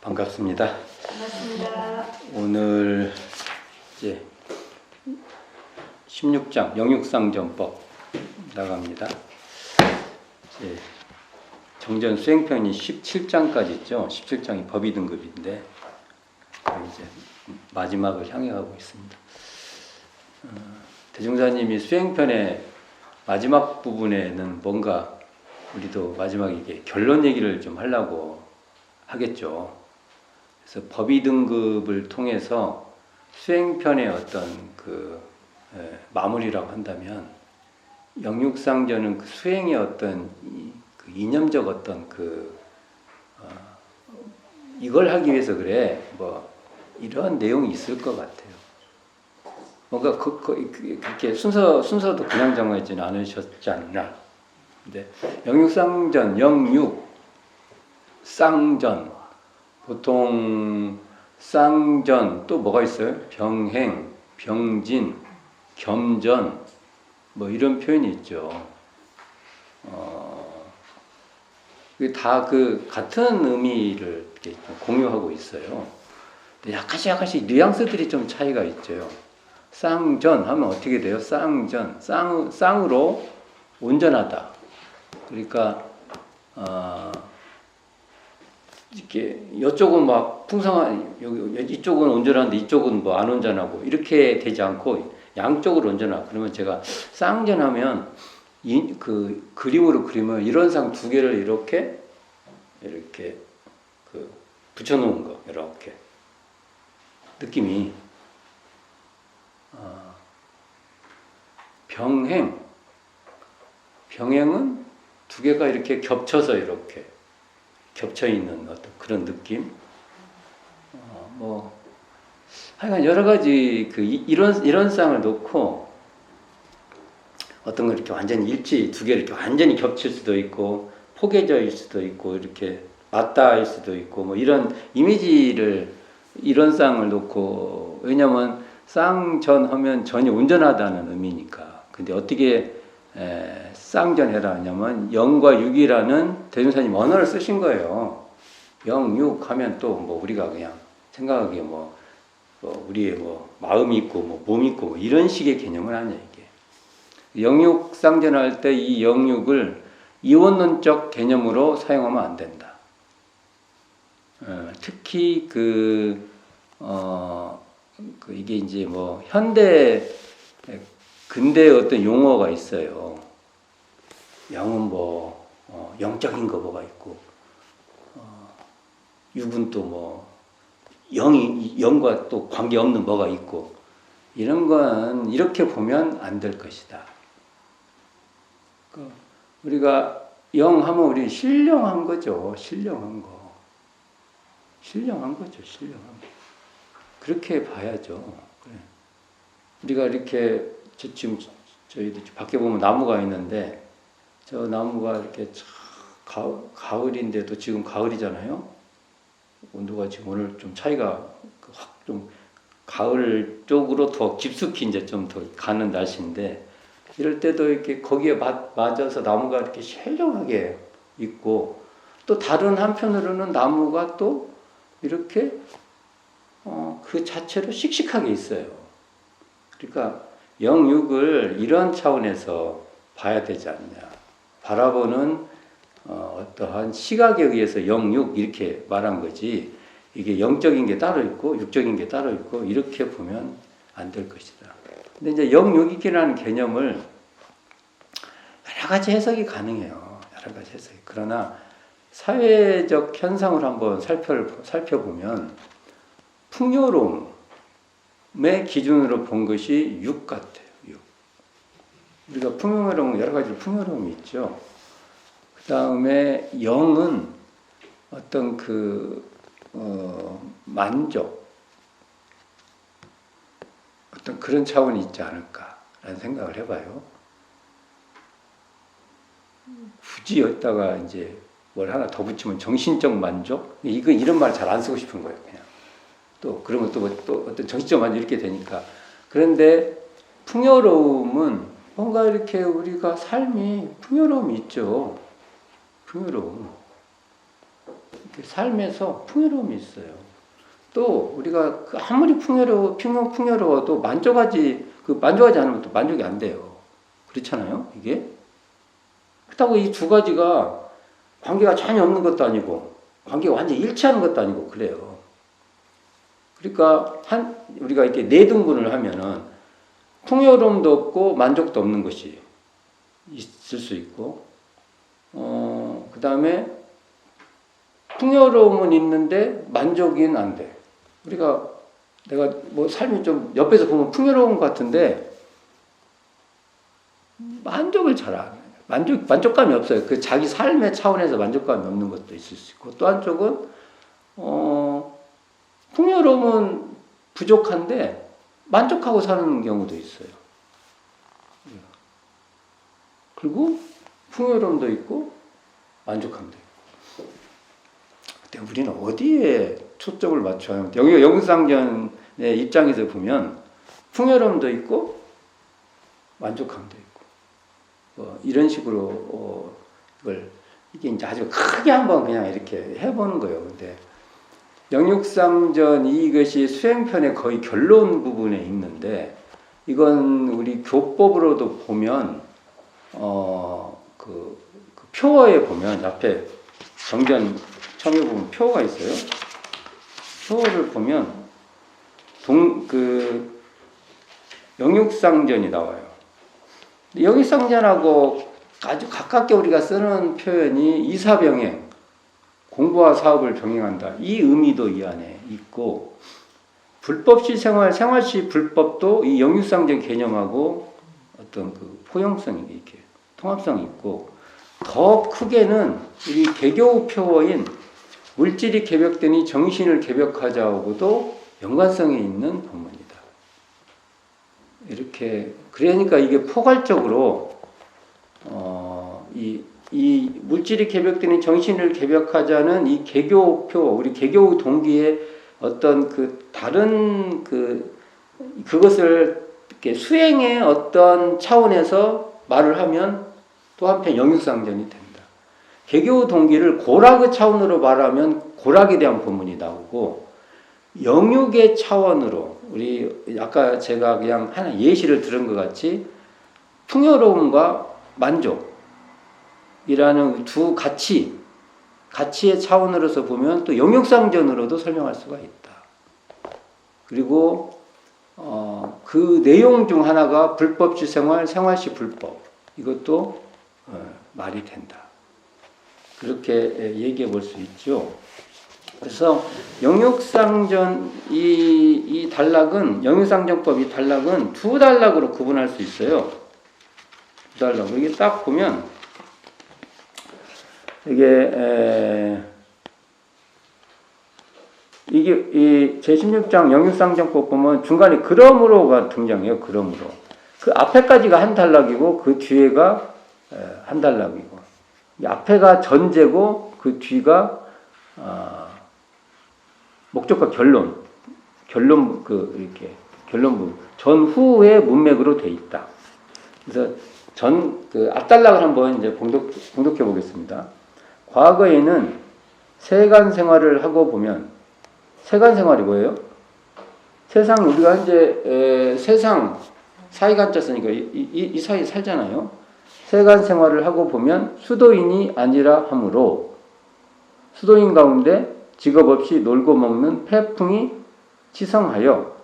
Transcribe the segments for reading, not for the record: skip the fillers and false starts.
반갑습니다. 반갑습니다. 오늘 이제 16장 영육상전법 나갑니다. 이제 정전 수행편이 17장까지 있죠. 17장이 법의 등급인데 이제 마지막을 향해 가고 있습니다. 대중사님이 수행편의 마지막 부분에는 뭔가 우리도 마지막에 이게 결론 얘기를 좀 하려고 하겠죠. 그래서 법의 등급을 통해서 수행편의 어떤 마무리라고 한다면 영육상전은 그 수행의 어떤 그 이념적 어떤 이걸 하기 위해서 그래 뭐 이런 내용이 있을 것 같아요. 뭔가 그렇게 순서도 그냥 정하지는 않으셨지 않나. 근데 영육상전, 쌍전 보통 쌍전 또 뭐가 있어요? 병행, 병진, 겸전 뭐 이런 표현이 있죠. 다 그 같은 의미를 이렇게 공유하고 있어요. 근데 약간씩 뉘앙스들이 좀 차이가 있죠. 쌍전 하면 어떻게 돼요? 쌍전, 쌍으로 온전하다. 그러니까 이렇게 이쪽은 막 풍성한 이쪽은 온전한데 이쪽은 뭐 안 온전하고 이렇게 되지 않고 양쪽으로 온전하고. 그러면 제가 쌍전하면 그 그림으로 그리면 이런 상 두 개를 이렇게 붙여놓은 거 이렇게 느낌이 병행은 두 개가 이렇게 겹쳐서 이렇게 겹쳐 있는 어떤 그런 느낌. 하여간 여러 가지 이런 쌍을 놓고 어떤 걸 이렇게 완전히 두 개를 이렇게 완전히 겹칠 수도 있고 포개져일 수도 있고 이렇게 맞닿을 수도 있고 뭐 이런 이미지를 이런 쌍을 놓고. 왜냐면 쌍전 하면 전이 온전하다는 의미니까. 근데 어떻게 쌍전해라 하냐면 영과 육이라는 대중사님 언어를 쓰신 거예요. 영, 육 하면 또 뭐 우리가 그냥 생각하기에 뭐 우리의 뭐 마음이 있고 뭐 몸이 있고 뭐 이런 식의 개념은 아니에요. 이게 영육 쌍전할 때 이 영육을 이원론적 개념으로 사용하면 안 된다. 특히 이게 이제 뭐 근대의 어떤 용어가 있어요. 영은 뭐 영적인 거 뭐가 있고 육은 또 뭐 영과 또 관계없는 뭐가 있고 이런 건 이렇게 보면 안 될 것이다. 우리가 영 하면 우리 신령한 거죠. 신령한 거죠. 신령한 거. 그렇게 봐야죠. 우리가 이렇게 지금 저희도 밖에 보면 나무가 있는데 저 나무가 이렇게 가을인데도 지금 가을이잖아요. 온도가 지금 오늘 좀 차이가 확 좀 가을 쪽으로 더 깊숙이 이제 좀 더 가는 날씨인데 이럴 때도 이렇게 거기에 맞아서 나무가 이렇게 신령하게 있고 또 다른 한편으로는 나무가 또 이렇게 그 자체로 씩씩하게 있어요. 그러니까 영육을 이런 차원에서 봐야 되지 않냐. 바라보는 어떠한 시각에 의해서 영육 이렇게 말한 거지 이게 영적인 게 따로 있고 육적인 게 따로 있고 이렇게 보면 안 될 것이다. 근데 이제 영육이라는 개념을 여러 가지 해석이 가능해요. 여러 가지 해석이. 그러나 사회적 현상을 한번 살펴보면 풍요로움의 기준으로 본 것이 육 같아요. 육. 우리가 풍요로움 여러 가지 풍요로움이 있죠. 그 다음에 영은 어떤 만족, 어떤 그런 차원이 있지 않을까라는 생각을 해봐요. 굳이 여기다가 이제 뭘 하나 더 붙이면 정신적 만족? 이런 말 잘 안 쓰고 싶은 거예요, 그냥. 또, 그러면 또 어떤 정신적 만족 이렇게 되니까. 그런데 풍요로움은 뭔가 이렇게 우리가 삶이 풍요로움이 있죠. 풍요로움. 삶에서 풍요로움이 있어요. 또 우리가 아무리 풍요로워도 만족하지 않으면 또 만족이 안 돼요. 그렇잖아요, 이게. 그렇다고 이 두 가지가 관계가 전혀 없는 것도 아니고 관계가 완전히 일치하는 것도 아니고 그래요. 그러니까 우리가 이렇게 네 등분을 하면은 풍요로움도 없고 만족도 없는 것이 있을 수 있고, 그 다음에 풍요로움은 있는데 만족은 안 돼. 내가 뭐 삶이 좀 옆에서 보면 풍요로운 것 같은데 만족을 잘 안 해요. 만족감이 없어요. 그 자기 삶의 차원에서 만족감이 없는 것도 있을 수 있고, 또 한쪽은 풍요로움은 부족한데 만족하고 사는 경우도 있어요. 그리고 풍요로움도 있고 만족함도 있고. 근데 우리는 어디에 초점을 맞춰야 하면, 여기 영상전의 입장에서 보면 풍요로움도 있고 만족함도 있고, 이런 식으로 이게 이제 아주 크게 한번 그냥 이렇게 해보는 거예요. 근데 영육상전 이것이 수행편의 거의 결론 부분에 있는데, 이건 우리 교법으로도 보면 그 표어에 보면 앞에 정전 처음에 보면 표어가 있어요. 표어를 보면 영육상전이 나와요. 영육상전하고 아주 가깝게 우리가 쓰는 표현이 이사병행, 공부와 사업을 병행한다. 이 의미도 이 안에 있고, 불법시 생활, 생활시 불법도 이 영육상전 개념하고 어떤 그 포용성이 이렇게 통합성이 있고, 더 크게는 우리 개교 표어인 물질이 개벽되니 정신을 개벽하자하고도 연관성이 있는 본문이다. 이렇게 그러니까 이게 포괄적으로 이 물질이 개벽되니 정신을 개벽하자는 이 개교표, 우리 개교 동기의 어떤 그 다른 그것을 이렇게 수행의 어떤 차원에서 말을 하면 또 한편 영육상전이 된다. 개교 동기를 고락의 차원으로 말하면 고락에 대한 본문이 나오고, 영육의 차원으로 우리 아까 제가 그냥 하나 예시를 들은 것 같이 풍요로움과 만족이라는 두 가치의 차원으로서 보면 또 영육상전으로도 설명할 수가 있다. 그리고 그 내용 중 하나가 불법시 생활, 생활시 불법, 이것도 말이 된다. 그렇게 얘기해 볼 수 있죠. 그래서 영육상전 이 단락은, 영육상전법 이 단락은 두 단락으로 구분할 수 있어요. 두 단락. 이게 딱 보면 이게 이 제16장 영육상전법 보면 중간에 그러므로가 등장해요. 그러므로. 그 앞에까지가 한 단락이고 그 뒤에가 한 단락이고, 이 앞에가 전제고 그 뒤가 목적과 결론부, 이렇게 결론부, 전후의 문맥으로 돼 있다. 그래서 앞단락을 한번 이제 봉독해 보겠습니다. 과거에는 세간 생활을 하고 보면, 세간 생활이 뭐예요? 세상, 우리가 이제 세상 사이간자 쓰니까 이 사이 살잖아요. 세간 생활을 하고 보면 수도인이 아니라 하므로, 수도인 가운데 직업 없이 놀고 먹는 폐풍이 치성하여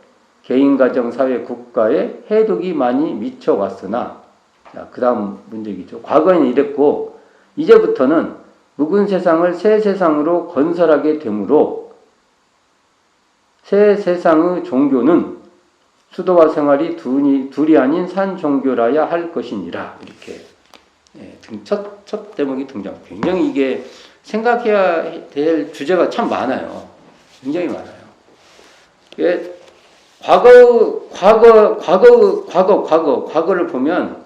개인가정 사회 국가에 해독이 많이 미쳐왔으나, 자, 그 다음 문제이죠. 과거에는 이랬고 이제부터는 묵은 세상을 새 세상으로 건설하게 되므로 새 세상의 종교는 수도와 생활이 둘이 아닌 산 종교라야 할 것이니라. 이렇게 첫 대목이 등장. 굉장히 이게 생각해야 될 주제가 참 많아요. 굉장히 많아요. 과거를 보면,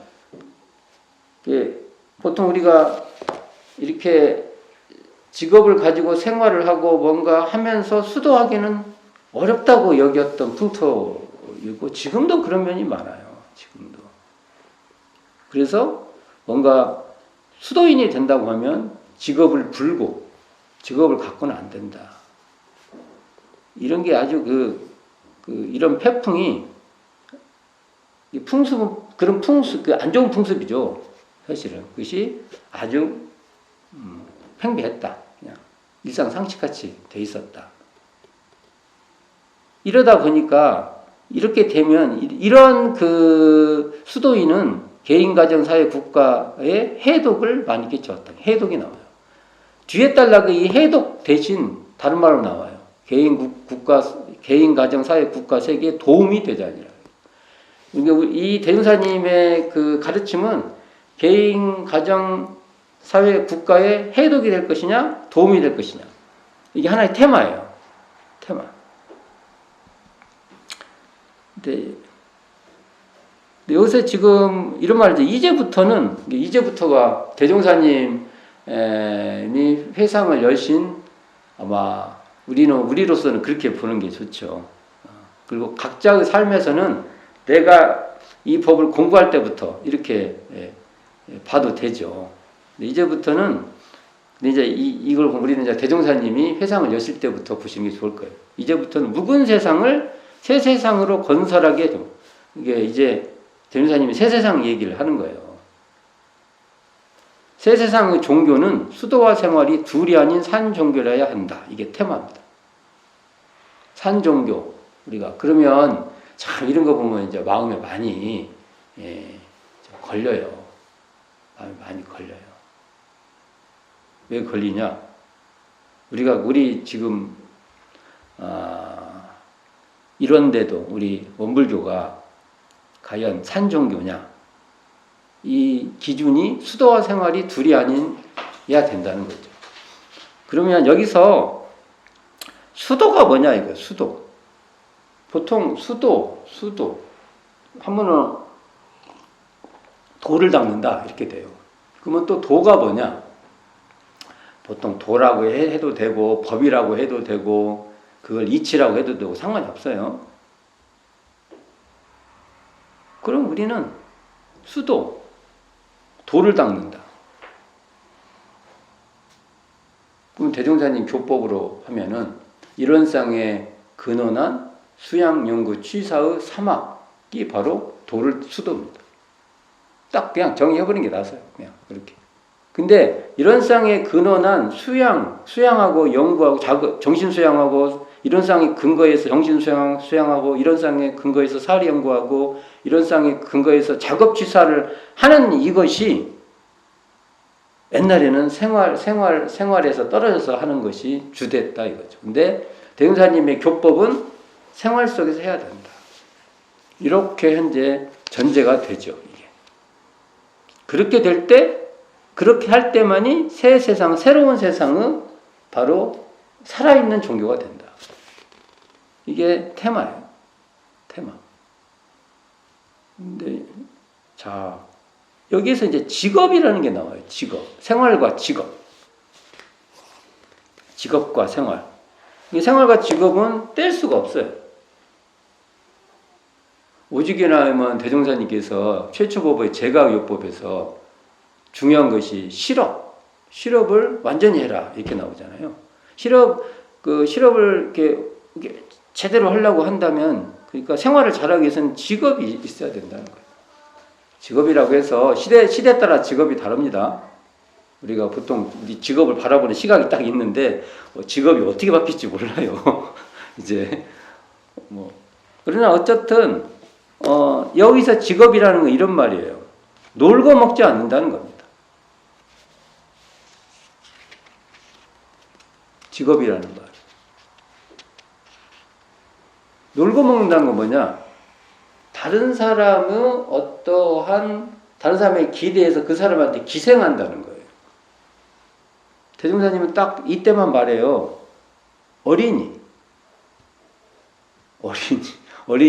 보통 우리가 이렇게 직업을 가지고 생활을 하고 뭔가 하면서 수도하기는 어렵다고 여겼던 풍토이고, 지금도 그런 면이 많아요. 지금도. 그래서 뭔가 수도인이 된다고 하면 직업을 불고 직업을 갖고는 안 된다. 이런 게 아주 이런 패풍이 그런 안 좋은 풍습이죠. 사실은 그것이 아주 팽배했다. 그냥 일상 상식같이 돼 있었다. 이러다 보니까 이렇게 되면 이런 수도인은 개인, 가정, 사회, 국가에 해독을 많이 끼쳤다. 해독이 나와요. 뒤에 딸락의 이 해독 대신 다른 말로 나와요. 개인, 가정, 사회, 국가, 세계에 도움이 되자니라. 그러니까 이 대종사님의 그 가르침은 개인, 가정, 사회, 국가에 해독이 될 것이냐, 도움이 될 것이냐. 이게 하나의 테마예요. 테마. 근데 여기서 지금 이런 말이죠. 이제부터가 대종사님이 회상을 열신 아마 우리로서는 그렇게 보는 게 좋죠. 그리고 각자의 삶에서는 내가 이 법을 공부할 때부터 이렇게 봐도 되죠. 이제부터는 이제 이걸 우리는 이제 대종사님이 회상을 여실 때부터 보시는 게 좋을 거예요. 이제부터는 묵은 세상을 새 세상으로 건설하게 좀 이게 이제 대종사님이 새 세상 얘기를 하는 거예요. 새 세상의 종교는 수도와 생활이 둘이 아닌 산 종교라야 한다. 이게 테마입니다. 산 종교 우리가 그러면 참 이런 거 보면 이제 마음에 많이 걸려요. 마음에 많이 걸려요. 왜 걸리냐? 우리 지금 이런데도 우리 원불교가 과연 산종교냐? 이 기준이 수도와 생활이 둘이 아니어야 된다는 거죠. 그러면 여기서 수도가 뭐냐 이거 수도. 보통 수도 하면은 도를 닦는다 이렇게 돼요. 그러면 또 도가 뭐냐? 보통 도라고 해도 되고 법이라고 해도 되고 그걸 이치라고 해도 되고 상관이 없어요. 그럼 우리는 수도, 도를 닦는다. 그럼 대종사님 교법으로 하면은 일원상의 근원한 수양, 연구, 취사의 사막이 바로 수도입니다. 딱 그냥 정의해버리는 게 낫어요. 그냥 그렇게. 근데 일원상의 근원한 수양하고 연구하고 정신 수양하고 일원상의 근거에서 정신 수양하고 일원상의 근거에서 사리 연구하고 일원상의 근거에서 작업 취사를 하는 이것이 옛날에는 생활에서 떨어져서 하는 것이 주됐다 이거죠. 근데 대종사님의 교법은 생활 속에서 해야 된다. 이렇게 현재 전제가 되죠. 이게. 그렇게 할 때만이 새 세상, 새로운 세상은 바로 살아있는 종교가 된다. 이게 테마예요. 테마. 근데, 자, 여기에서 이제 직업이라는 게 나와요. 직업. 생활과 직업. 직업과 생활. 이 생활과 직업은 뗄 수가 없어요. 오직이나 하면 대종사님께서 최초법의 제가요법에서 중요한 것이 실업을 완전히 해라 이렇게 나오잖아요. 실업을 이렇게 제대로 하려고 한다면 그러니까 생활을 잘하기 위해서는 직업이 있어야 된다는 거예요. 직업이라고 해서 시대 따라 직업이 다릅니다. 우리가 보통 우리 직업을 바라보는 시각이 딱 있는데 직업이 어떻게 바뀔지 몰라요. 이제 그러나 어쨌든 여기서 직업이라는 건 이런 말이에요. 놀고 먹지 않는다는 겁니다. 직업이라는 말. 놀고 먹는다는 건 뭐냐? 다른 사람의 기대에서 그 사람한테 기생한다는 거예요. 대종사님은 딱 이때만 말해요. 어린이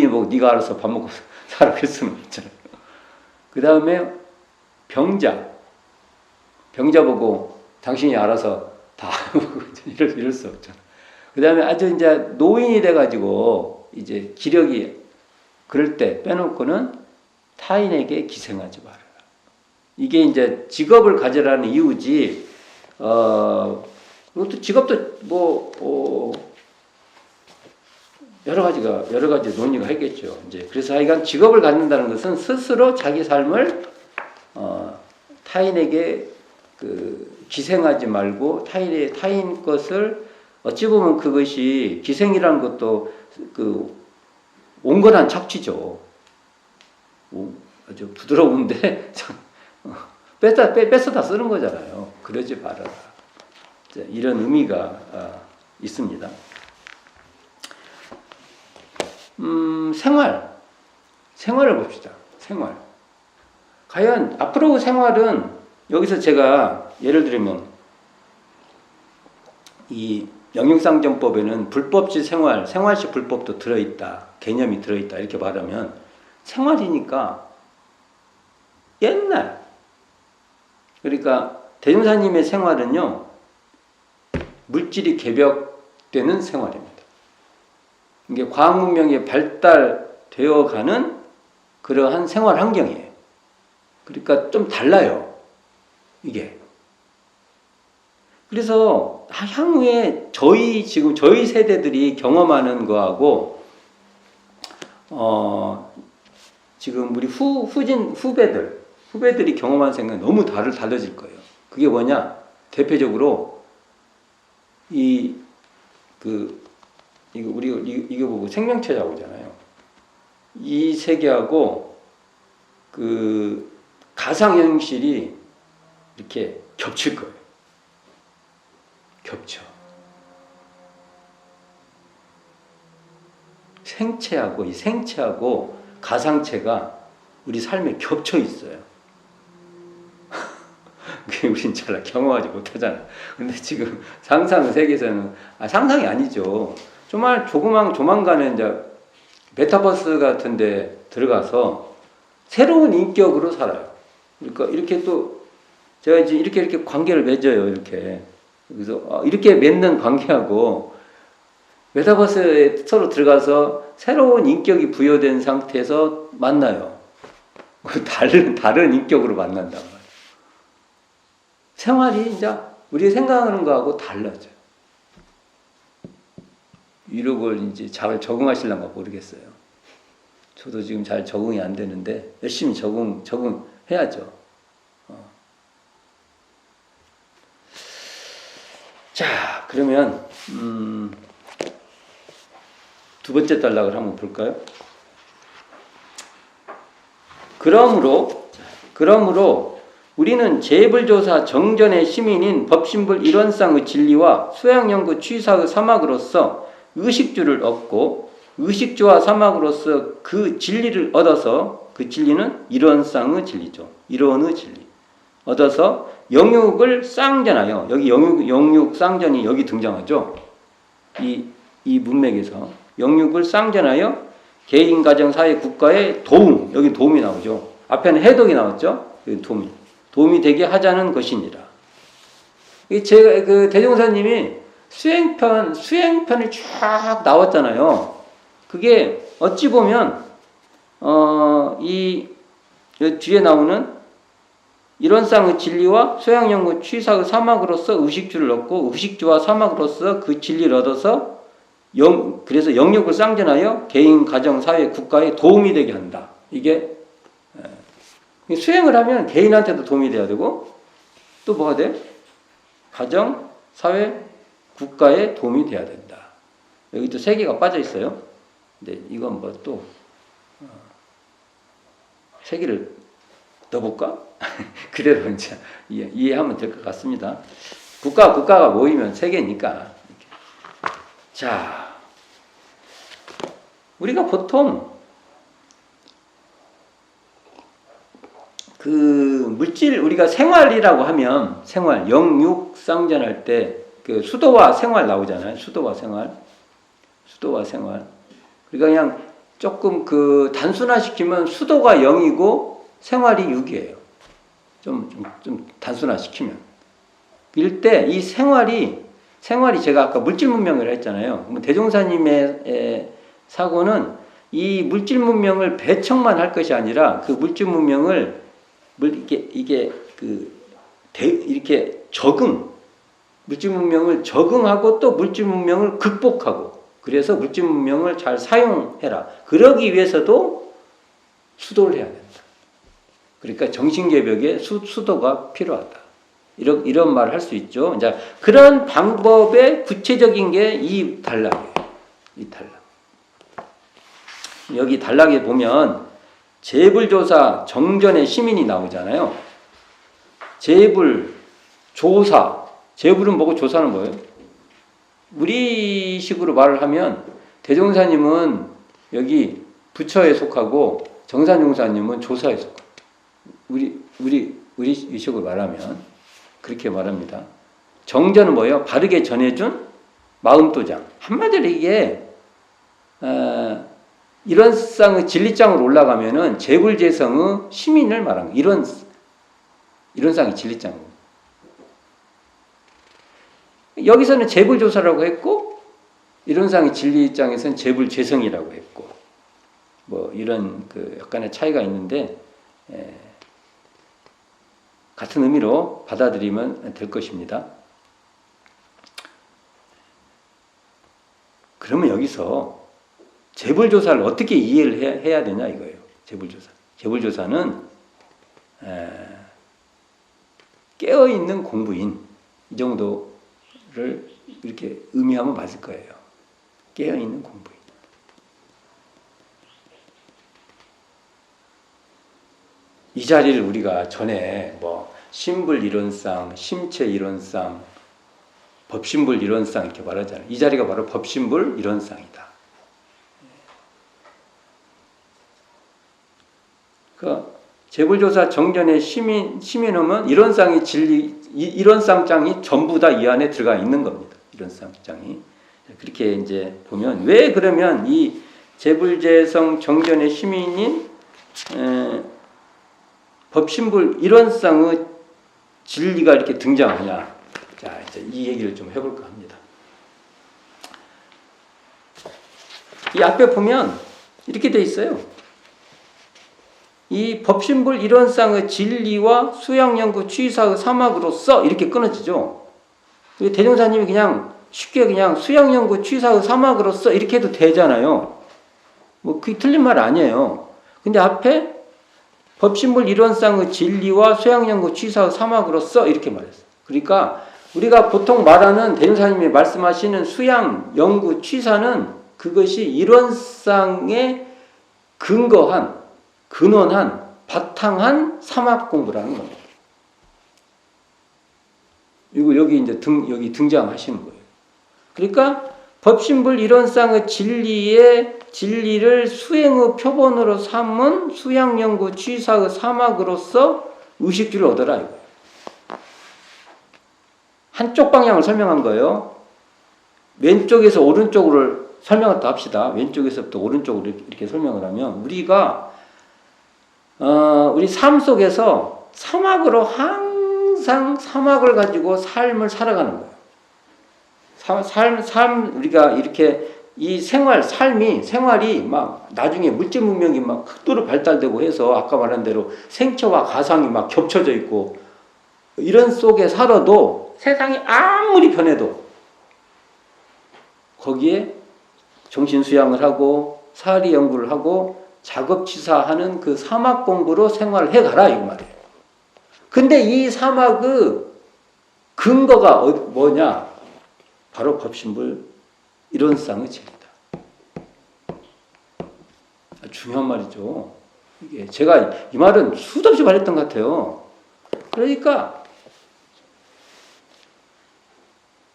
보고 네가 알아서 밥 먹고 살아 그럴 수는 없잖아요. 그 다음에 병자 보고 당신이 알아서 다 이럴 수 없잖아. 그 다음에 아주 이제 노인이 돼가지고 이제 기력이 그럴 때 빼놓고는 타인에게 기생하지 말아라. 이게 이제 직업을 가져라는 이유지. 그리고 또 직업도 여러 가지 논의가 했겠죠. 이제 그래서 하여간 직업을 갖는다는 것은 스스로 자기 삶을 타인에게 기생하지 말고 타인 것을 어찌 보면 그것이 기생이라는 것도 온건한 착취죠. 아주 부드러운데 뺏어 다 쓰는 거잖아요. 그러지 말아라. 이런 의미가 있습니다. 생활을 봅시다. 생활. 과연 앞으로 생활은 여기서 제가 예를 들면 이 영육상정법에는 불법지 생활시 불법도 들어있다. 개념이 들어있다. 이렇게 말하면 생활이니까 옛날. 그러니까 대종사님의 생활은요. 물질이 개벽되는 생활입니다. 이게 과학문명이 발달되어가는 그러한 생활 환경이에요. 그러니까 좀 달라요. 이게. 그래서 향후에 저희 세대들이 경험하는 거하고 지금 우리 후배들이 경험한 생각은 너무 달라질 거예요. 그게 뭐냐? 대표적으로 이거 보고 생명체라고 하잖아요. 이 세계하고 가상현실이 이렇게 겹칠 거예요. 겹쳐. 이 생체하고 가상체가 우리 삶에 겹쳐 있어요. 그게 우린 잘 경험하지 못하잖아. 근데 지금 상상 세계에서는 상상이 아니죠. 조만간에 이제 메타버스 같은 데 들어가서 새로운 인격으로 살아요. 그러니까 이렇게 또 제가 이제 이렇게 관계를 맺어요. 이렇게. 그래서 이렇게 맺는 관계하고 메타버스에 서로 들어가서 새로운 인격이 부여된 상태에서 만나요. 다른 인격으로 만난단 말이에요. 생활이 이제 우리가 생각하는 거하고 달라져요. 이런 걸 이제 잘 적응하실란가 모르겠어요. 저도 지금 잘 적응이 안 되는데 열심히 적응해야죠. 자, 그러면 두 번째 단락을 한번 볼까요? 그러므로 우리는 재불조사 정전의 시민인 법신불 일원상의 진리와 수양연구 취사의 사막으로서 의식주를 얻고 의식주와 사막으로서 그 진리를 얻어서 그 진리는 일원상의 진리죠. 일원의 진리. 얻어서 영육을 쌍전하여 여기 영육 쌍전이 여기 등장하죠. 이 문맥에서 영육을 쌍전하여 개인, 가정, 사회, 국가의 도움, 여기 도움이 나오죠. 앞에는 해독이 나왔죠. 여기 도움이 되게 하자는 것이니라. 제가 대종사님이 수행편이 쫙 나왔잖아요. 그게 어찌 보면 이 뒤에 나오는 일원상의 진리와 소양연구 취사의 사막으로서 의식주를 얻고 의식주와 사막으로서 그 진리를 얻어서 그래서 영역을 쌍전하여 개인, 가정, 사회, 국가에 도움이 되게 한다. 이게 수행을 하면 개인한테도 도움이 돼야 되고 또 뭐가 돼? 가정, 사회, 국가에 도움이 돼야 된다. 여기 또 세 개가 빠져 있어요. 근데 이건 뭐 또 세 개를 넣어볼까? 그대로 이제 이해하면 될 것 같습니다. 국가가 모이면 세 개니까. 자, 우리가 보통 그 물질 우리가 생활이라고 하면 영육 쌍전할 때 그 수도와 생활 나오잖아요. 수도와 생활. 그러니까 그냥 조금 그 단순화시키면 수도가 0이고 생활이 6이에요. 좀 단순화시키면. 이럴 때 이 생활이 제가 아까 물질 문명을 했잖아요. 대종사님의 사고는 이 물질 문명을 배척만 할 것이 아니라 그 물질 문명을 이렇게 적응, 물질 문명을 적응하고 또 물질 문명을 극복하고 그래서 물질 문명을 잘 사용해라. 그러기 위해서도 수도를 해야 된다. 그러니까 정신개벽에 수도가 필요하다. 이런 말을 할 수 있죠. 이제 그런 방법의 구체적인 게 이 단락이에요. 이 단락. 여기 단락에 보면 재불조사 정전의 시민이 나오잖아요. 재불, 조사. 재불은 뭐고 조사는 뭐예요? 우리식으로 말을 하면 대종사님은 여기 부처에 속하고 정산용사님은 조사에 속하고 우리 식으로 말하면 그렇게 말합니다. 정전은 뭐예요? 바르게 전해준 마음도장. 한마디로 이게 이런 쌍의 진리장으로 올라가면은 재불재성의 시민을 말하는 이런 쌍이 진리장. 여기서는 재불조사라고 했고 이런 쌍의 진리장에서는 재불재성이라고 했고 뭐 이런 그 약간의 차이가 있는데 같은 의미로 받아들이면 될 것입니다. 그러면 여기서 재불조사를 어떻게 이해를 해야 되냐 이거예요. 재불조사. 재불조사는 깨어있는 공부인 이 정도를 이렇게 의미하면 맞을 거예요. 깨어있는 공부인. 이 자리를 우리가 전에 뭐 신불 이론상, 심체 이론상, 법신불 이론상 이렇게 말하잖아요. 이 자리가 바로 법신불 이론상이다. 그 재불조사 정전의 시민음은 이론상의 진리, 이론상장이 전부 다 이 안에 들어가 있는 겁니다. 이론상장이. 그렇게 이제 보면 왜 그러면 이 재불재성 정전의 시민인 법신불 이론상의 진리가 이렇게 등장하냐. 자, 이제 이 얘기를 좀 해볼까 합니다. 이 앞에 보면 이렇게 돼 있어요. 이 법신불 이론상의 진리와 수양연구 취사의 사막으로서 이렇게 끊어지죠. 대종사님이 그냥 쉽게 그냥 수양연구 취사의 사막으로서 이렇게 해도 되잖아요. 뭐 그게 틀린 말 아니에요. 근데 앞에 법신불 이론상의 진리와 수양연구 취사의 사막으로서 이렇게 말했어요. 그러니까 우리가 보통 말하는 대종사님이 말씀하시는 수양, 연구, 취사는 그것이 이론상에 근원한, 바탕한 사막 공부라는 겁니다. 이거 여기 이제 여기 등장하시는 거예요. 그러니까 법신불 이론상의 진리를 수행의 표본으로 삼은 수양연구 취사의 사막으로서 의식주를 얻어라 이거예요. 한쪽 방향을 설명한 거예요. 왼쪽에서 오른쪽으로 설명을 또 합시다. 왼쪽에서부터 오른쪽으로 이렇게 설명을 하면 우리가 우리 삶 속에서 사막으로 항상 사막을 가지고 삶을 살아가는 거예요. 우리가 이렇게 이 생활이 막 나중에 물질 문명이 막 극도로 발달되고 해서 아까 말한 대로 생체와 가상이 막 겹쳐져 있고 이런 속에 살아도 세상이 아무리 변해도 거기에 정신 수양을 하고 사리 연구를 하고 작업치사하는 그 사막 공부로 생활을 해가라 이 말이에요. 근데 이 사막의 근거가 뭐냐? 바로 법신불 이론상의 진리다. 중요한 말이죠. 이게 제가 이 말은 수도 없이 말했던 것 같아요. 그러니까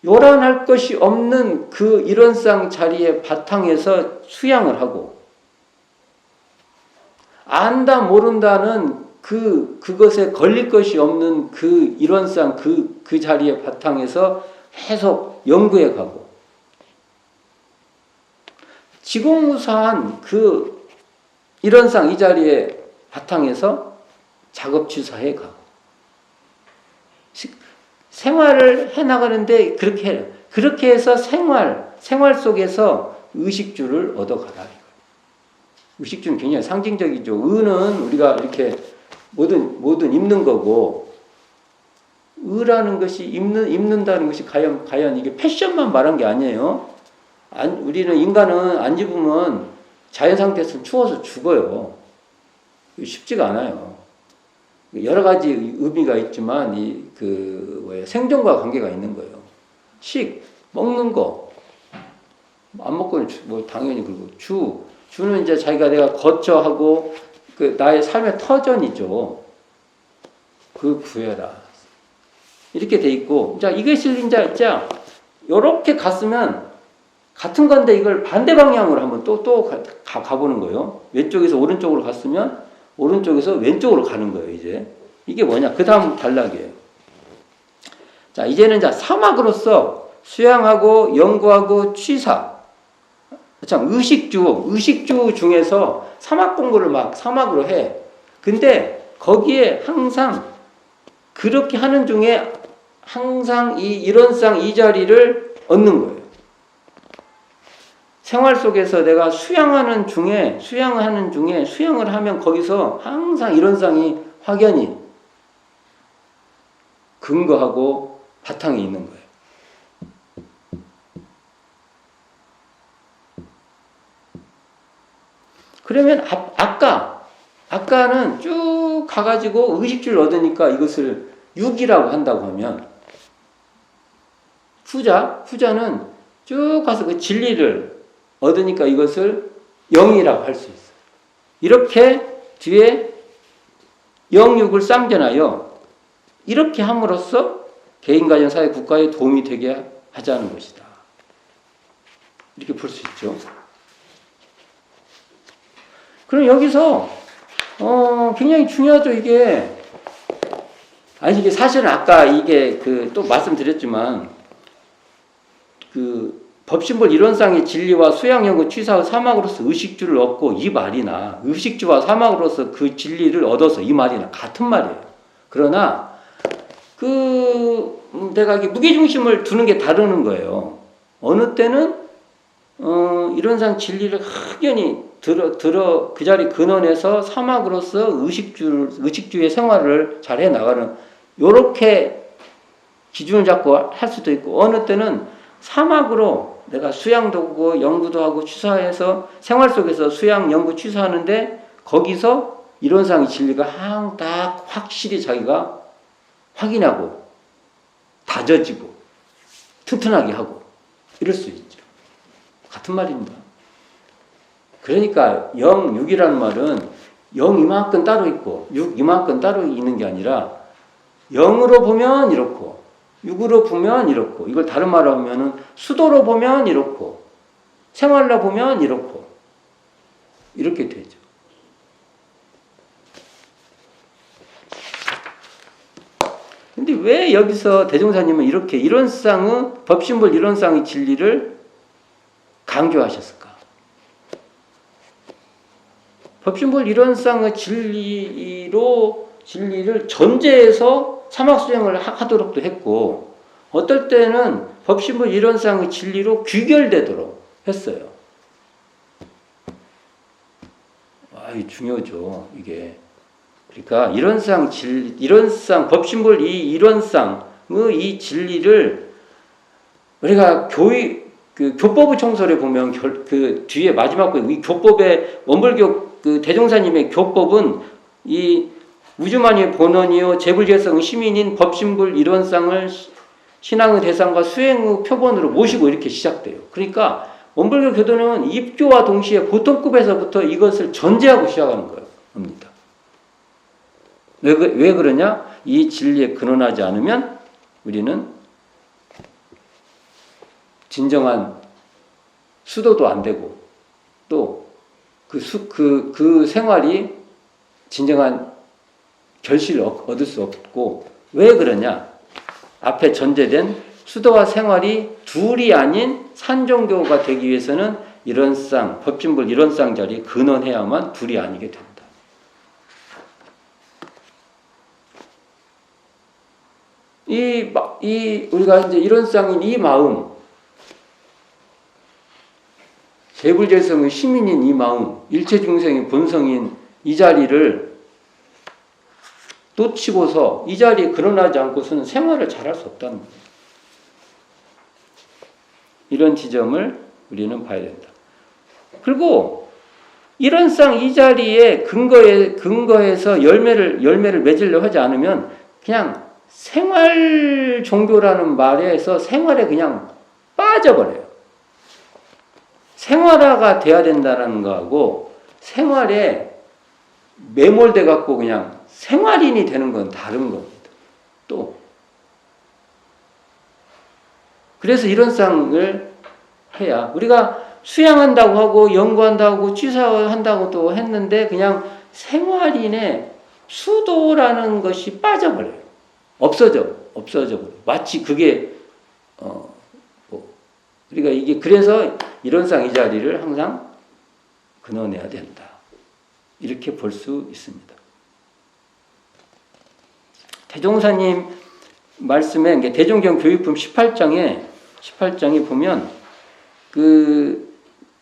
요란할 것이 없는 그 이론상 자리의 바탕에서 수양을 하고 안다 모른다는 그것에 걸릴 것이 없는 그 이론상 그 자리의 바탕에서 계속 연구해 가고 지공무사한 그 이론상 이 자리의 바탕에서 작업취사해 가고 생활을 해나가는데 그렇게 해요. 그렇게 해서 생활 속에서 의식주를 얻어가라. 의식주는 굉장히 상징적이죠. 의는 우리가 이렇게 뭐든 입는 거고 의라는 것이 입는다는 것이 과연 이게 패션만 말한 게 아니에요. 우리는 인간은 안 입으면 자연 상태에서 추워서 죽어요. 쉽지가 않아요. 여러 가지 의미가 있지만 생존과 관계가 있는 거예요. 먹는 거 안 먹고는 뭐 당연히 그리고 주는 이제 자기가 내가 거처하고 나의 삶의 터전이죠. 그 구해라. 이렇게 돼 있고, 자, 이것을 이제 요렇게 갔으면 같은 건데 이걸 반대 방향으로 한번 또 가보는 거예요. 왼쪽에서 오른쪽으로 갔으면 오른쪽에서 왼쪽으로 가는 거예요, 이제. 이게 뭐냐? 그 다음 단락이에요. 자, 이제는 사막으로서 수양하고 연구하고 취사. 참, 의식주 중에서 사막 공부를 막 사막으로 해. 근데 거기에 항상 그렇게 하는 중에 항상 일원상 이 자리를 얻는 거예요. 생활 속에서 내가 수양을 하면 거기서 항상 일원상이 확연히 근거하고 바탕이 있는 거예요. 그러면 아까는 쭉 가가지고 의식주를 얻으니까 이것을 6이라고 한다고 하면 후자는 쭉 가서 그 진리를 얻으니까 이것을 0이라고 할 수 있어요. 이렇게 뒤에 0, 6을 쌍전하여 이렇게 함으로써 개인, 가정, 사회, 국가에 도움이 되게 하자는 것이다. 이렇게 볼 수 있죠. 그럼 여기서 굉장히 중요하죠. 이게 사실은 아까 이게 또 말씀드렸지만 법신볼 이론상의 진리와 수양연구 취사의 사막으로서 의식주를 얻고 이 말이나 의식주와 사막으로서 그 진리를 얻어서 이 말이나 같은 말이에요. 그러나 내가 무게중심을 두는 게 다르는 거예요. 어느 때는 이론상 진리를 확연히 그 자리 근원에서 사막으로서 의식주의 생활을 잘 해 나가는 요렇게 기준을 잡고 할 수도 있고, 어느 때는 사막으로 내가 수양도 하고 연구도 하고 취사해서 생활 속에서 수양, 연구, 취사하는데 거기서 이론상의 진리가 딱 확실히 자기가 확인하고 다져지고 튼튼하게 하고 이럴 수 있죠. 같은 말입니다. 그러니까 0, 6이라는 말은 0 이만큼 따로 있고 6 이만큼 따로 있는 게 아니라 0으로 보면 이렇고 6으로 보면 이렇고, 이걸 다른 말로 하면은 수도로 보면 이렇고 생활로 보면 이렇고 이렇게 되죠. 근데 왜 여기서 대종사님은 이렇게 법신볼 이론상의 진리를 강조하셨을까? 법신볼 이론상의 진리를 전제해서 사막수행을 하도록도 했고, 어떨 때는 법신볼 이론상의 진리로 귀결되도록 했어요. 이 중요하죠, 이게. 그러니까 법신볼 이 이론상의 이 진리를 우리가 교법의 총설에 보면 그 뒤에 마지막 이 교법의 원불교 대종사님의 교법은 이 우주만유의 본원이요 재불재성의 시민인 법신불 이론상을 신앙의 대상과 수행의 표본으로 모시고 이렇게 시작돼요. 그러니까 원불교 교도는 입교와 동시에 보통급에서부터 이것을 전제하고 시작하는 겁니다. 왜 그러냐? 이 진리에 근원하지 않으면 우리는 진정한 수도도 안 되고 또 그 생활이 진정한 결실을 얻을 수 없고, 왜 그러냐? 앞에 전제된 수도와 생활이 둘이 아닌 산종교가 되기 위해서는 법신불 이론상 자리에 근원해야만 둘이 아니게 된다. 우리가 이제 이론상인 이 마음, 재불재성의 시민인 이 마음, 일체중생의 본성인 이 자리를 놓치고서 이 자리에 거론하지 않고서는 생활을 잘할 수 없다는 거예요. 이런 지점을 우리는 봐야 된다. 그리고 이런 상 이 자리에 근거해서 열매를 맺으려 하지 않으면 그냥 생활 종교라는 말에서 생활에 그냥 빠져버려요. 생활화가 돼야 된다는 거하고 생활에 매몰돼 갖고 그냥 생활인이 되는 건 다른 겁니다. 또 그래서 이런 쌍을 해야 우리가 수양한다고 하고 연구한다고 취사한다고 또 했는데 그냥 생활인의 수도라는 것이 빠져버려요. 없어져 버려요. 마치 그게 우리가 이게 그래서 이런 쌍 이 자리를 항상 끊어내야 된다. 이렇게 볼 수 있습니다. 대종사님 말씀에 대종경 교육품 18장에 보면 그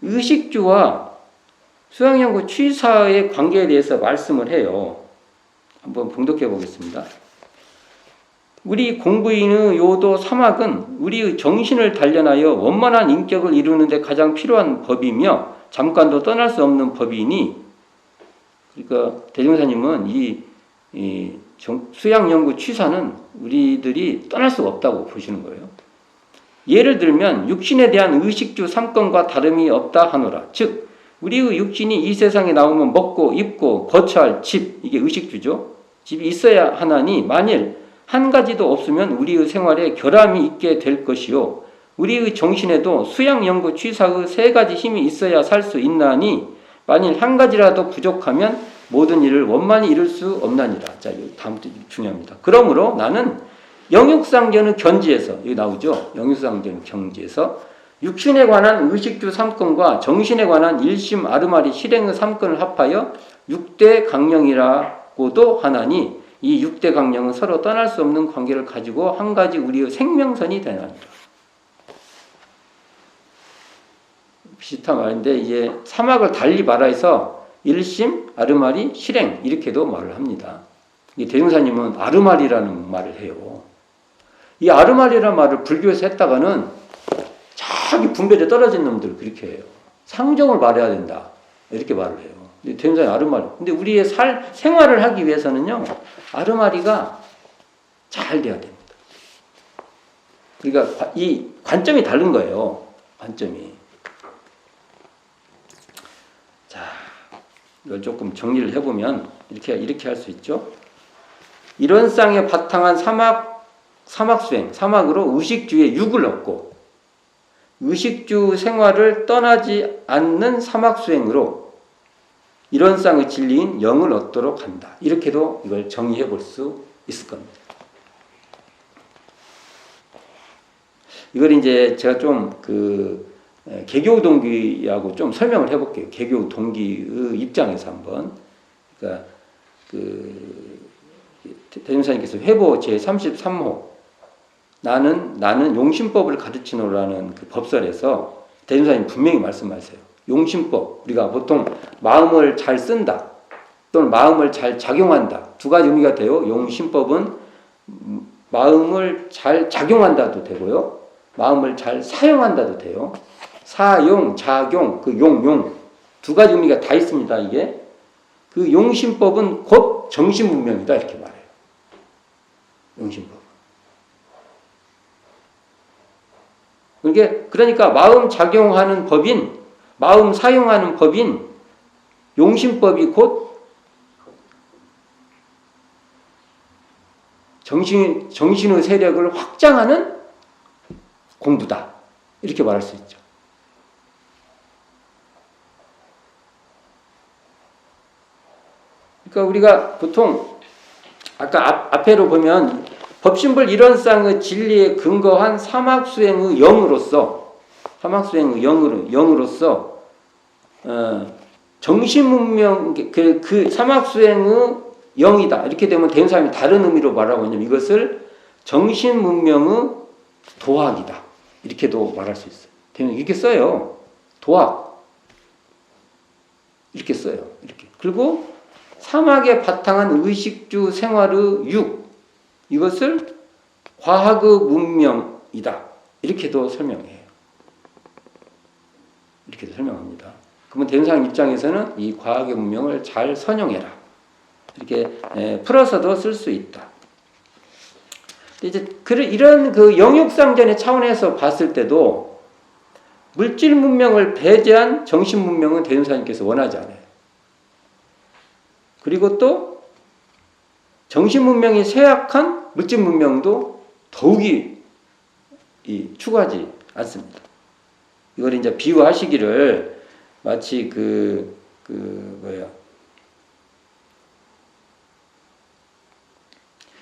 의식주와 수양연구 취사의 관계에 대해서 말씀을 해요. 한번 봉독해 보겠습니다. 우리 공부인의 요도 사막은 우리의 정신을 단련하여 원만한 인격을 이루는 데 가장 필요한 법이며 잠깐도 떠날 수 없는 법이니, 그러니까 대종사님은 이 수양연구 취사는 우리들이 떠날 수가 없다고 보시는 거예요. 예를 들면 육신에 대한 의식주 3건과 다름이 없다 하노라. 즉 우리의 육신이 이 세상에 나오면 먹고 입고 거처할 집, 이게 의식주죠. 집이 있어야 하나니 만일 한 가지도 없으면 우리의 생활에 결함이 있게 될 것이요 우리의 정신에도 수양연구 취사의 3가지 힘이 있어야 살 수 있나니 만일 한 가지라도 부족하면 모든 일을 원만히 이룰 수 없나니라. 자, 다음 주 중요합니다. 그러므로 나는 영육상견의 견지에서, 여기 나오죠? 영육상견의 견지에서 육신에 관한 의식주 3건과 정신에 관한 일심 아르마리 실행의 3건을 합하여 6대 강령이라고도 하나니 이 6대 강령은 서로 떠날 수 없는 관계를 가지고 한 가지 우리의 생명선이 되나니라. 비슷한 말인데 이제 사막을 달리 말해서 일심, 아르마리, 실행 이렇게도 말을 합니다. 대종사님은 아르마리라는 말을 해요. 이 아르마리라는 말을 불교에서 했다가는 자기 분별에 떨어진 놈들 그렇게 해요. 상종을 말해야 된다 이렇게 말을 해요. 대종사님 아르마리. 근데 우리의 생활을 하기 위해서는요 아르마리가 잘 돼야 됩니다. 그러니까 이 관점이 다른 거예요. 관점이. 자, 이걸 조금 정리를 해보면 이렇게 할 수 있죠. 이런 쌍에 바탕한 사막수행, 사막으로 의식주의 육을 얻고 의식주 생활을 떠나지 않는 사막수행으로 이런 쌍의 진리인 영을 얻도록 한다. 이렇게도 이걸 정의해 볼 수 있을 겁니다. 이걸 이제 제가 좀 개교 동기하고 좀 설명을 해볼게요. 개교 동기의 입장에서 한번. 그러니까 대종사님께서 회보 제33호 나는 용심법을 가르치노라는 그 법설에서 대종사님 분명히 말씀하세요. 용심법, 우리가 보통 마음을 잘 쓴다 또는 마음을 잘 작용한다 2가지 의미가 돼요. 용심법은 마음을 잘 작용한다도 되고요. 마음을 잘 사용한다도 돼요. 사용, 작용, 그 용 2가지 의미가 다 있습니다. 이게 그 용심법은 곧 정신문명이다 이렇게 말해요. 용심법. 그러니까 마음 작용하는 법인, 마음 사용하는 법인 용심법이 곧 정신의 세력을 확장하는 공부다. 이렇게 말할 수 있죠. 그러니까 우리가 보통 아까 앞에로 보면 법신불 이론상의 진리에 근거한 사막수행의 영으로서 정신문명 그 사막수행의 영이다. 이렇게 되면 대종사님이 다른 의미로 말하고 있냐면 이것을 정신문명의 도학이다. 이렇게도 말할 수 있어요. 이렇게 써요. 도학. 이렇게 써요. 이렇게. 그리고 사막에 바탕한 의식주 생활의 육, 이것을 과학의 문명이다. 이렇게도 설명해요. 이렇게도 설명합니다. 그러면 대운사님 입장에서는 이 과학의 문명을 잘 선용해라. 이렇게 풀어서도 쓸 수 있다. 이제 이런 그 영육상전의 차원에서 봤을 때도 물질 문명을 배제한 정신 문명은 대운사님께서 원하지 않아요. 그리고 또 정신 문명이 쇠약한 물질 문명도 더욱이 추구하지 않습니다. 이걸 이제 비유하시기를 마치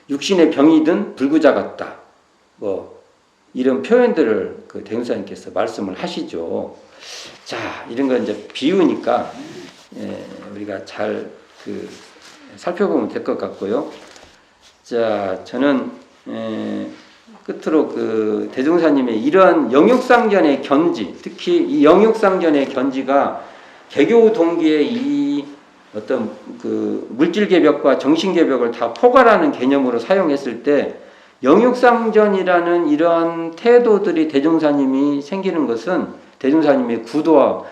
육신의 병이든 불구자 같다. 뭐 이런 표현들을 그 대운사님께서 말씀을 하시죠. 자, 이런 건 이제 비유니까 우리가 잘 살펴보면 될 것 같고요. 자, 저는 끝으로 그 대종사님의 이러한 영육상전의 견지, 특히 이 영육상전의 견지가 개교 동기의 이 어떤 그 물질개벽과 정신개벽을 다 포괄하는 개념으로 사용했을 때 영육상전이라는 이러한 태도들이 대종사님이 생기는 것은 대종사님의 구도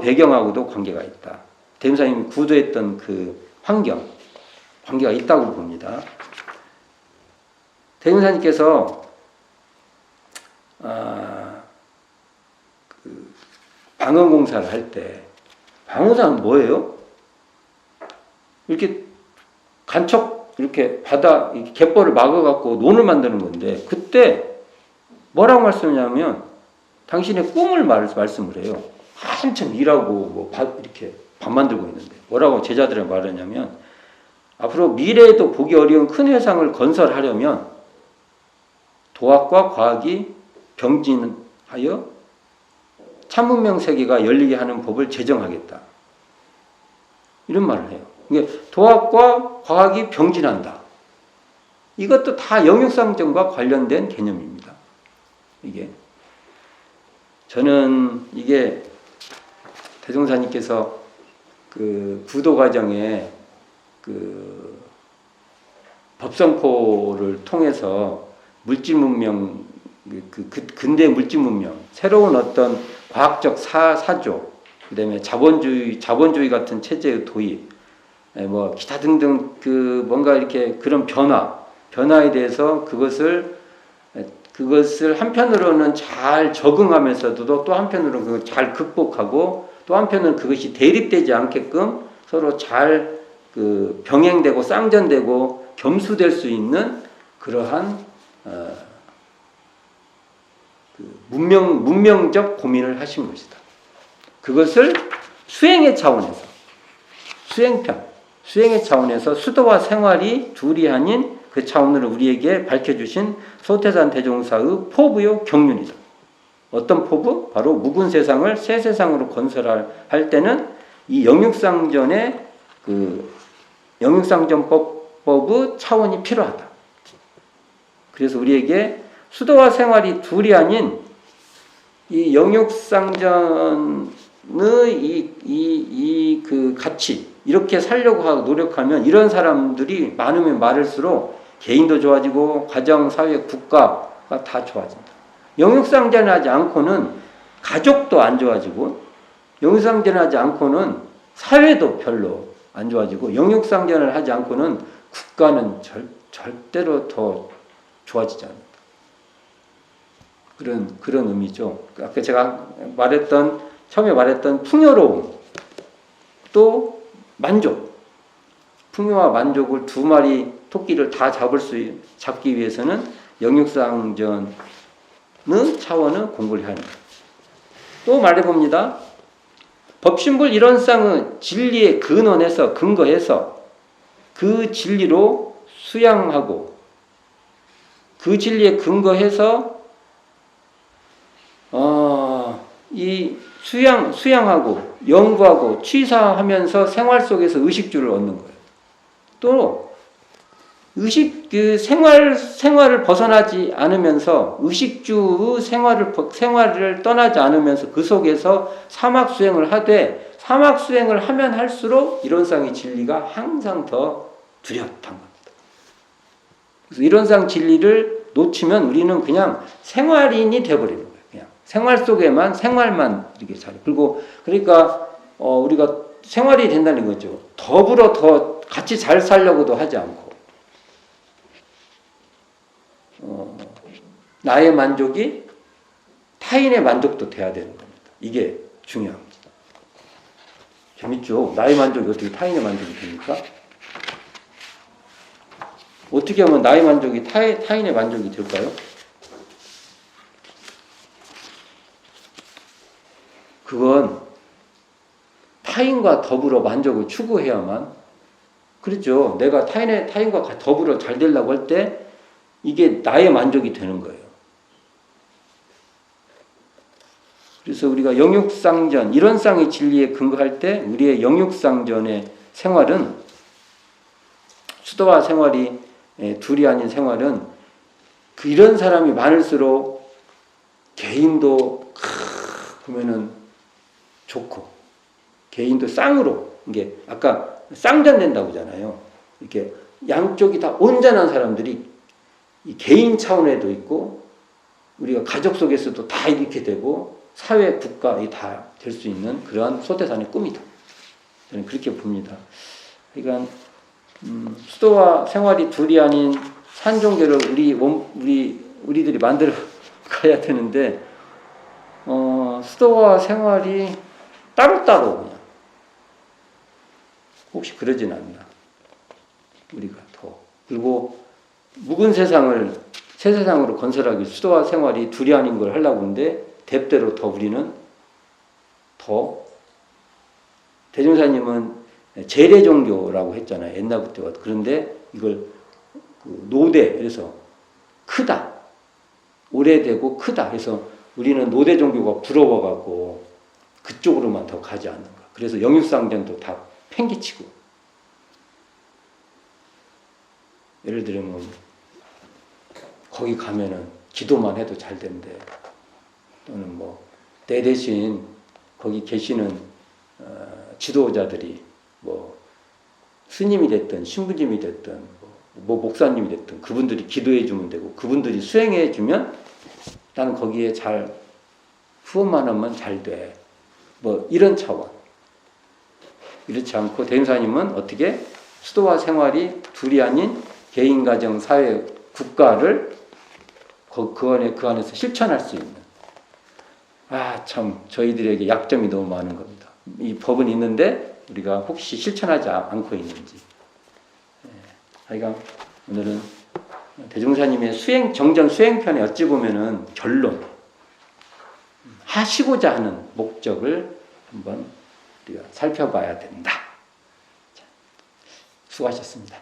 배경하고도 관계가 있다. 대종사님이 구도했던 그 관계가 있다고 봅니다. 대종사님께서 방언공사를 할 때, 방언공사는 뭐예요? 이렇게 간척 이렇게 갯벌을 막아갖고 논을 만드는 건데, 그때 뭐라고 말씀하냐면 당신의 꿈을 말씀을 해요. 한참 일하고 뭐 이렇게 밥 만들고 있는데 뭐라고 제자들에게 말하냐면, 앞으로 미래에도 보기 어려운 큰 회상을 건설하려면 도학과 과학이 병진하여 참문명 세계가 열리게 하는 법을 제정하겠다. 이런 말을 해요. 도학과 과학이 병진한다. 이것도 다 영육상전과 관련된 개념입니다. 저는 이게 대종사님께서 그 구도 과정에 그 법성포를 통해서 물질 문명, 근대 물질 문명, 새로운 어떤 과학적 사조, 그다음에 자본주의 같은 체제의 도입, 뭐 기타 등등 그 뭔가 이렇게 그런 변화에 대해서 그것을 한편으로는 잘 적응하면서도 또 한편으로는 그걸 잘 극복하고 또 한편은 그것이 대립되지 않게끔 서로 잘 병행되고 쌍전되고 겸수될 수 있는 그러한 문명적 고민을 하신 것이다. 그것을 수행의 차원에서 수행의 차원에서 수도와 생활이 둘이 아닌 그 차원으로 우리에게 밝혀주신 소태산 대종사의 포부요 경륜이다. 어떤 포부? 바로 묵은 세상을 새 세상으로 건설할 때는 이 영육상전의 영육상전법의 차원이 필요하다. 그래서 우리에게 수도와 생활이 둘이 아닌 이 영육상전의 그 가치, 이렇게 살려고 하고 노력하면 이런 사람들이 많으면 많을수록 개인도 좋아지고 가정, 사회, 국가가 다 좋아진다. 영육상전을 하지 않고는 가족도 안 좋아지고, 영육상전을 하지 않고는 사회도 별로 안 좋아지고, 영육상전을 하지 않고는 국가는 절대로 더 좋아지지 않는다. 그런 의미죠. 아까 제가 처음에 말했던 풍요로움, 또 만족, 풍요와 만족을 두 마리 토끼를 다 잡기 위해서는 영육상전의 차원의 공부를 해야 합니다. 또 말해봅니다. 법신불 이론상의 진리의 근거해서 그 진리로 수양하고 그 진리에 근거해서 이 수양하고 연구하고 취사하면서 생활 속에서 의식주를 얻는 거예요. 또 그 생활을 벗어나지 않으면서 의식주의 생활을 떠나지 않으면서 그 속에서 사막 수행을 하되 사막 수행을 하면 할수록 이론상의 진리가 항상 더 뚜렷한 겁니다. 그래서 이론상 진리를 놓치면 우리는 그냥 생활인이 되어버리는 거예요. 그냥 생활 속에만 생활만 이렇게 잘. 그리고 그러니까 우리가 생활이 된다는 거죠. 더불어 더 같이 잘 살려고도 하지 않고 나의 만족이 타인의 만족도 돼야 되는 겁니다. 이게 중요합니다. 재밌죠? 나의 만족이 어떻게 타인의 만족이 됩니까? 어떻게 하면 나의 만족이 타인의 만족이 될까요? 그건 타인과 더불어 만족을 추구해야만, 그렇죠. 내가 타인과 더불어 잘 되려고 할 때 이게 나의 만족이 되는 거예요. 그래서 우리가 영육상전, 이론상의 진리에 근거할 때 우리의 영육상전의 생활은, 수도와 생활이 둘이 아닌 생활은 이런 사람이 많을수록 개인도 보면은 좋고 개인도 쌍으로, 이게 아까 쌍전된다고 하잖아요. 이렇게 양쪽이 다 온전한 사람들이 이 개인 차원에도 있고 우리가 가족 속에서도 다 이렇게 되고 사회, 국가 다 될 수 있는 그러한 소태산의 꿈이다. 저는 그렇게 봅니다. 그러니까 수도와 생활이 둘이 아닌 산종교를 우리들이 만들어 가야 되는데 수도와 생활이 따로따로 그냥 혹시 그러진 않나. 우리가 더 그리고 묵은 세상을 새 세상으로 건설하기 수도와 생활이 둘이 아닌 걸 하려고 하는데 대대로 더 우리는 더 대종사님은 재래종교라고 했잖아요. 옛날부터. 그런데 이걸 노대, 그래서 크다. 오래되고 크다. 그래서 우리는 노대 종교가 부러워갖고 그쪽으로만 더 가지 않는가. 그래서 영육상전도 다 팽개치고. 예를 들면 거기 가면은 기도만 해도 잘 된대. 또는 내 대신 거기 계시는 지도자들이 스님이 됐든 신부님이 됐든 목사님이 됐든 그분들이 기도해 주면 되고 그분들이 수행해 주면 나는 거기에 잘 후원만 하면 잘 돼. 이런 차원. 이렇지 않고 대행사님은 어떻게 수도와 생활이 둘이 아닌 개인, 가정, 사회, 국가를 그 안에서 실천할 수 있는. 참 저희들에게 약점이 너무 많은 겁니다. 이 법은 있는데 우리가 혹시 실천하지 않고 있는지. 하여간 오늘은 대종사님의 정전 수행편에 어찌 보면은 결론, 하시고자 하는 목적을 한번 우리가 살펴봐야 된다. 수고하셨습니다.